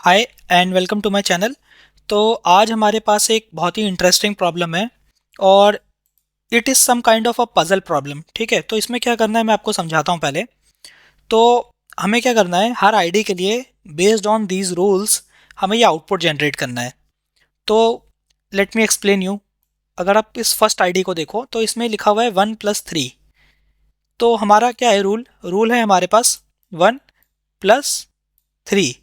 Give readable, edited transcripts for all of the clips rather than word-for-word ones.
Hi and welcome to my channel. तो आज हमारे पास एक बहुत ही इंटरेस्टिंग प्रॉब्लम है और it is some kind of a puzzle problem. ठीक है, तो इसमें क्या करना है मैं आपको समझाता हूँ पहले। तो हमें क्या करना है, हर आईडी के लिए बेस्ड ऑन दीज रूल्स हमें ये आउटपुट जनरेट करना है। तो लेट मी एक्सप्लेन यू। अगर आप इस फर्स्ट आईडी को देखो तो इसमें लिखा हुआ है 1+3। तो हमारा क्या है, रूल रूल है हमारे पास 1+3।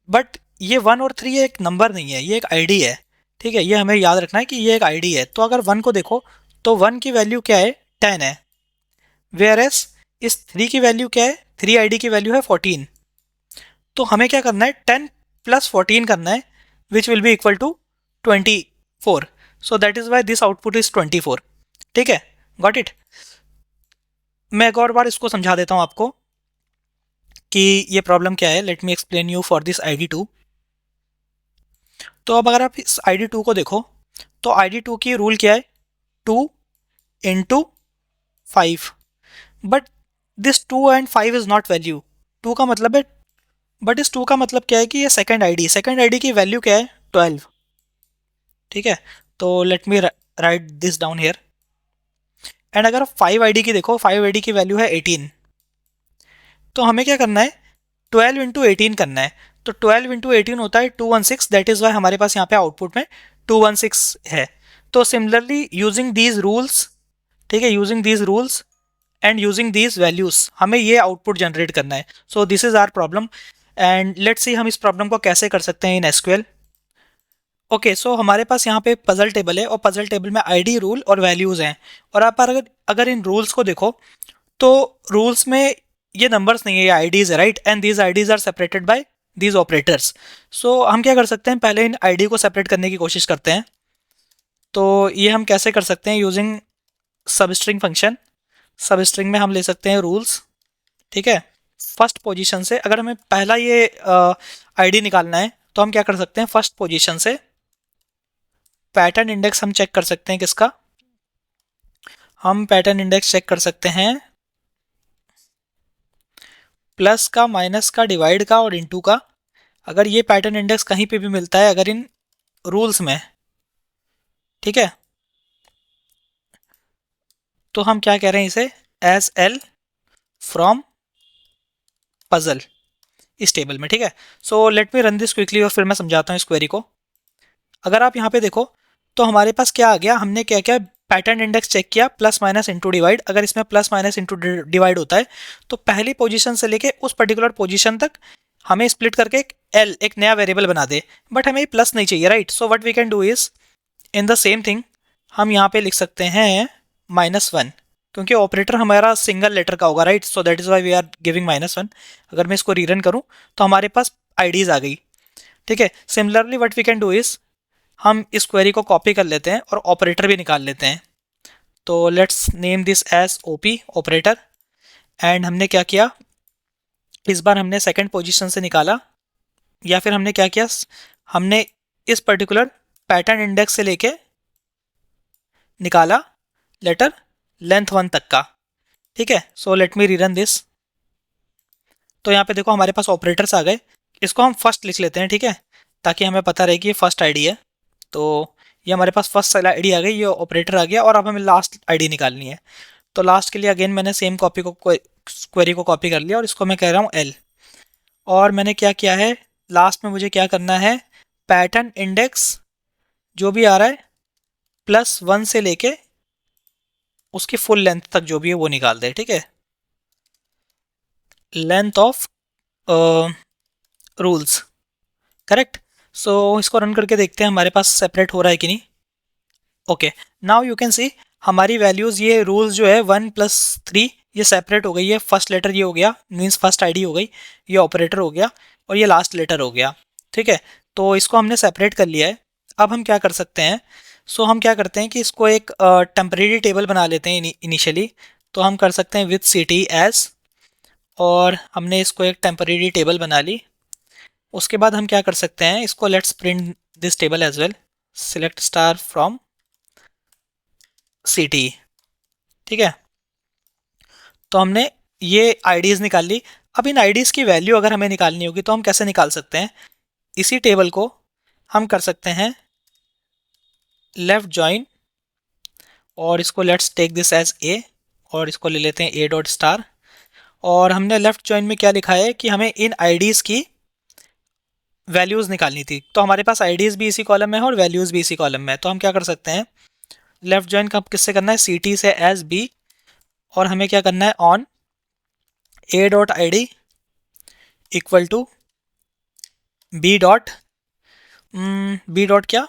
बट ये 1 और 3 एक नंबर नहीं है, ये एक आईडी है। ठीक है, ये हमें याद रखना है कि ये एक आईडी है। तो अगर 1 को देखो तो 1 की वैल्यू क्या है, 10 है। वेयर एस इस 3 की वैल्यू क्या है, 3 आईडी की वैल्यू है 14। तो हमें क्या करना है, 10 + 14 करना है, which will be equal to 24। So that is why this output is 24। ठीक है, गॉट इट। मैं एक और बार इसको समझा देता हूँ आपको कि ये प्रॉब्लम क्या है। Let me explain you for this I D two. तो अब अगर आप इस आई डी टू को देखो तो आई डी टू की रूल क्या है, 2 × 5। But this 2 and 5 is not value. Two का मतलब है, बट इस 2 का मतलब क्या है कि ये सेकेंड आईडी की वैल्यू क्या है, 12। ठीक है, तो let me right this down here. And अगर 5 आईडी की देखो, 5 आईडी की वैल्यू है 18। तो हमें क्या करना है, 12 × 18 करना है। तो 12 × 18 होता है 216। दैट इज वाई हमारे पास यहाँ पे आउटपुट में 216 है। तो सिमिलरली यूजिंग दीज रूल्स, ठीक है, using these rules and using these values हमें ये आउटपुट जनरेट करना है। So this is our problem and let's see हम इस प्रॉब्लम को कैसे कर सकते हैं इन एसक्यूएल। ओके, सो हमारे पास यहाँ पे पजल टेबल है और पजल टेबल में आईडी, रूल और वैल्यूज हैं। और आप अगर इन रूल्स को देखो तो रूल्स में ये नंबर्स नहीं है, ये आईडीज है, right. And these IDs are separated by these operators. So हम क्या कर सकते हैं, पहले इन आईडी को सेपरेट करने की कोशिश करते हैं। तो ये हम कैसे कर सकते हैं, यूजिंग सबस्ट्रिंग फंक्शन। सबस्ट्रिंग में हम ले सकते हैं रूल्स। ठीक है, फर्स्ट पोजीशन से अगर हमें पहला ये आईडी निकालना है तो हम क्या कर सकते हैं, फर्स्ट पोजीशन से पैटर्न इंडेक्स हम चेक कर सकते हैं। किसका? हम पैटर्न इंडेक्स चेक कर सकते हैं प्लस का, माइनस का, डिवाइड का और इनटू का। अगर ये पैटर्न इंडेक्स कहीं पे भी मिलता है, अगर इन रूल्स में, ठीक है, तो हम क्या कह रहे हैं इसे, एज एल फ्रॉम पजल, इस टेबल में। ठीक है, so let me run this quickly और फिर मैं समझाता हूँ इस क्वेरी को। अगर आप यहाँ पे देखो तो हमारे पास क्या आ गया, हमने क्या किया, पैटर्न इंडेक्स चेक किया, प्लस माइनस इंटू डिवाइड। अगर इसमें प्लस माइनस इंटू डिवाइड होता है तो पहली पोजीशन से लेके उस पर्टिकुलर पोजीशन तक हमें स्प्लिट करके एक नया वेरिएबल बना दे। बट हमें प्लस नहीं चाहिए, right. So what we can do is, in the same thing हम यहाँ पे लिख सकते हैं -1, क्योंकि ऑपरेटर हमारा सिंगल लेटर का होगा, right. So that is why we are giving -1। अगर मैं इसको रीरन करूँ तो हमारे पास आईडीज आ गई। ठीक है, similarly what we can do is, हम इस क्वेरी को कॉपी कर लेते हैं और ऑपरेटर भी निकाल लेते हैं। तो let's name this as OP, operator. And हमने क्या किया, इस बार हमने सेकंड पोजीशन से निकाला, या फिर हमने क्या किया, हमने इस पर्टिकुलर पैटर्न इंडेक्स से लेके निकाला लेटर लेंथ 1 तक का। ठीक है, so let me rerun this. तो यहाँ पे देखो हमारे पास ऑपरेटर्स आ गए। इसको हम फर्स्ट लिख लेते हैं, ठीक है, ताकि हमें पता रहे कि ये फर्स्ट आईडी है। तो ये हमारे पास फर्स्ट आईडी आ गई, ये ऑपरेटर आ गया और अब हमें लास्ट आईडी निकालनी है। तो लास्ट के लिए अगेन मैंने सेम कॉपी को, क्वेरी को कॉपी कर लिया और इसको मैं कह रहा हूँ एल। और मैंने क्या किया है, लास्ट में मुझे क्या करना है, पैटर्न इंडेक्स जो भी आ रहा है +1 से लेके उसकी फुल लेंथ तक जो भी है वो निकाल दे। ठीक है, लेंथ ऑफ रूल्स, करेक्ट। सो इसको रन करके देखते हैं हमारे पास सेपरेट हो रहा है कि नहीं। Okay, now you can see हमारी वैल्यूज़, ये रूल्स जो है 1+3 ये सेपरेट हो गई है। फर्स्ट लेटर ये हो गया, मीन्स फर्स्ट आईडी हो गई, ये ऑपरेटर हो गया और ये लास्ट लेटर हो गया। ठीक है, तो इसको हमने सेपरेट कर लिया है। अब हम क्या कर सकते हैं, सो हम क्या करते हैं कि इसको एक टेम्परेरी टेबल बना लेते हैं इनिशियली। तो हम कर सकते हैं विथ सी टी एज, और हमने इसको एक टेम्परेरी टेबल बना ली। उसके बाद हम क्या कर सकते हैं, इसको let's print this table as well, select star from C T. ठीक है, तो हमने ये आईडीज़ निकाल ली। अब इन आईडीज़ की वैल्यू अगर हमें निकालनी होगी तो हम कैसे निकाल सकते हैं, इसी टेबल को हम कर सकते हैं लेफ्ट जॉइन, और इसको let's take this as A, और इसको ले लेते हैं ए डॉट स्टार। और हमने लेफ्ट जॉइन में क्या लिखा है कि हमें इन आईडीज़ की वैल्यूज़ निकालनी थी, तो हमारे पास आईडीज़ भी इसी कॉलम में है और वैल्यूज़ भी इसी कॉलम में है। तो हम क्या कर सकते हैं, लेफ्ट जॉइन का किससे करना है, सी टी से एज बी, और हमें क्या करना है on A dot I D equal to B dot, B dot क्या,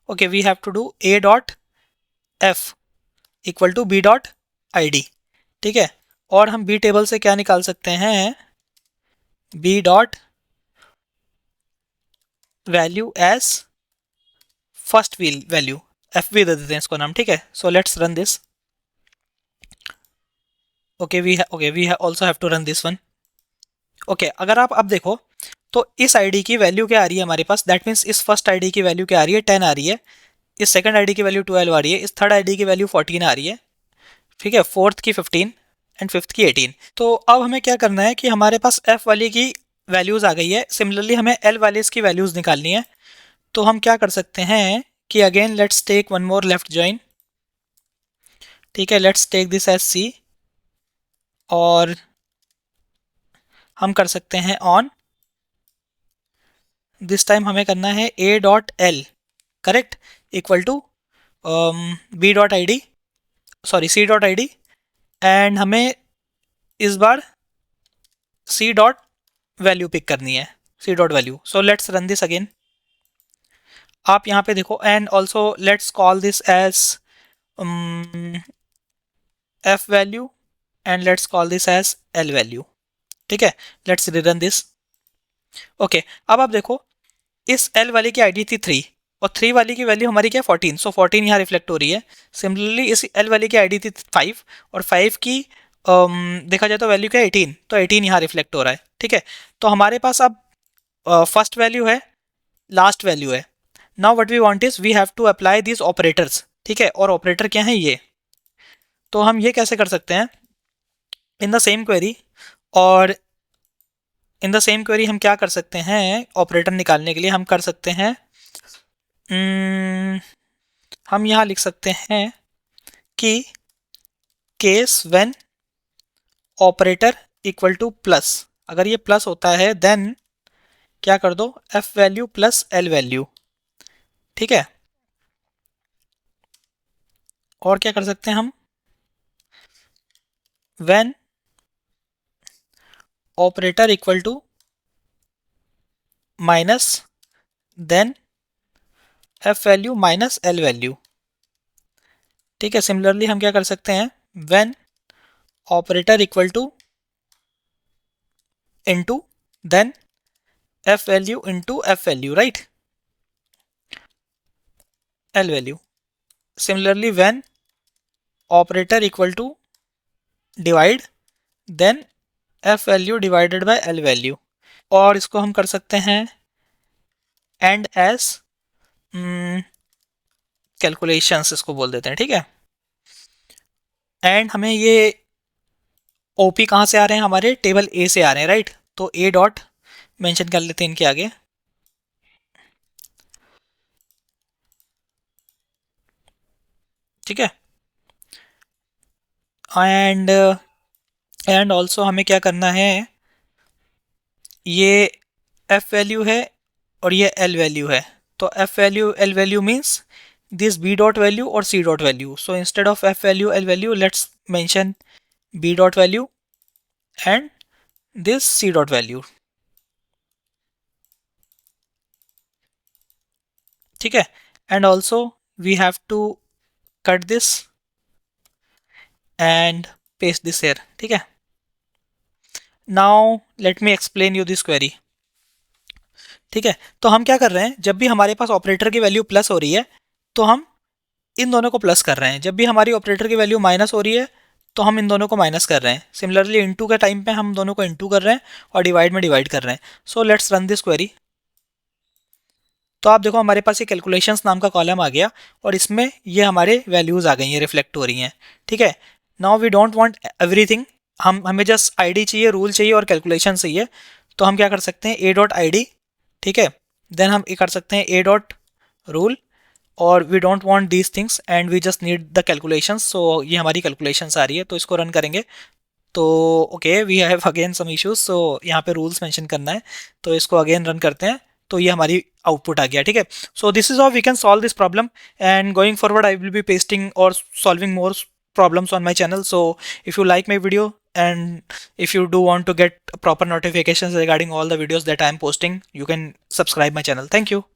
okay we have to do A dot F equal to B dot I D. ठीक है, और हम बी टेबल से क्या निकाल सकते हैं, B dot value as first wheel value, F भी दे देते हैं इसको नाम। ठीक है, so let's run this. Okay we also have to run this one. Okay, अगर आप अब देखो तो इस आईडी की वैल्यू क्या आ रही है हमारे पास, दैट मीन्स इस फर्स्ट आईडी की वैल्यू क्या आ रही है, 10 आ रही है, इस सेकंड आईडी की वैल्यू 12 आ रही है, इस थर्ड आईडी की वैल्यू 14 आ रही है, ठीक है, फोर्थ की 15 एंड फिफ्थ की 18। तो अब हमें क्या करना है कि हमारे पास एफ वाली की वैल्यूज़ आ गई है, सिमिलरली हमें एल वाले इसकी वैल्यूज़ निकालनी है। तो हम क्या कर सकते हैं कि again let's take one more left join, ठीक है, let's take this as C, और हम कर सकते हैं ऑन, दिस टाइम हमें करना है A dot L correct equal to B dot I D, sorry C dot I D, and हमें इस बार सी डॉट वैल्यू पिक करनी है, C dot value. So let's run this again. आप यहाँ पे देखो, and also let's call this as F value, and let's call this as L value. ठीक है, लेट्स रिरन दिस। ओके, अब आप देखो इस एल वाली की आईडी थी 3 और 3 वाली की वैल्यू हमारी क्या है 14, सो 14 यहाँ रिफ्लेक्ट हो रही है। सिमिलरली इस एल वाली की आईडी थी 5 और 5 की देखा जाए तो वैल्यू क्या है 18, तो 18 यहाँ रिफ्लेक्ट हो रहा है। ठीक है, तो हमारे पास अब फर्स्ट वैल्यू है, लास्ट वैल्यू है। Now what we want is we have to apply this operators. ठीक है, और ऑपरेटर क्या है ये, तो हम ये कैसे कर सकते हैं इन द सेम क्वेरी, और इन द सेम क्वेरी हम क्या कर सकते हैं ऑपरेटर निकालने के लिए, हम कर सकते हैं हम यहाँ लिख सकते हैं कि case when operator equal to plus, अगर ये प्लस होता है देन क्या कर दो F value plus L value. ठीक है, और क्या कर सकते हैं हम, when operator equal to minus then F value minus L value. ठीक है, सिमिलरली हम क्या कर सकते हैं, when operator equal to into then F value into F value, right, L value. Similarly when operator equal to divide then F value divided by L value, और इसको हम कर सकते हैं एंड एज कैलकुलेशंस इसको बोल देते हैं। ठीक है, एंड हमें ये ओपी कहाँ से आ रहे हैं, हमारे टेबल ए से आ रहे हैं, राइट, तो ए डॉट मेंशन कर लेते हैं इनके आगे। ठीक है, एंड ऑल्सो हमें क्या करना है, ये एफ वैल्यू है और ये एल वैल्यू है, तो F value L value means this B dot value और C dot value, so instead of F value L value let's mention B dot value and this C dot value. ठीक है, and also we have to cut this and paste this here। ठीक है, now let me explain you this query. ठीक है, तो हम क्या कर रहे हैं, जब भी हमारे पास ऑपरेटर की वैल्यू प्लस हो रही है तो हम इन दोनों को प्लस कर रहे हैं, जब भी हमारी ऑपरेटर की वैल्यू माइनस हो रही है तो हम इन दोनों को माइनस कर रहे हैं। सिमिलरली इनटू के टाइम पे हम दोनों को इनटू कर रहे हैं और डिवाइड में डिवाइड कर रहे हैं। सो लेट्स रन दिस क्वेरी। तो आप देखो हमारे पास ये कैलकुलेशंस नाम का कॉलम आ गया और इसमें ये हमारे वैल्यूज़ आ गई हैं, रिफ्लेक्ट हो रही हैं। ठीक है, now we don't want everything, हमें जस्ट आईडी चाहिए, रूल चाहिए और कैलकुलेशन चाहिए। तो हम क्या कर सकते हैं, ए डॉट आई डी, ठीक है, देन हम ये कर सकते हैं ए डॉट रूल, और we don't want these things and we just need the calculations. So ये हमारी कैलकुलेशंस आ रही है, तो इसको रन करेंगे। तो okay, we have again some issues, so यहाँ पे रूल्स मेंशन करना है, तो इसको अगेन रन करते हैं। तो ये हमारी आउटपुट आ गया, ठीक है। So this is how we can solve this problem, and going forward I will be pasting और solving more problems on my channel. So if you like my video, and if you do want to get proper notifications regarding all the videos that I am posting, you can subscribe my channel. Thank you.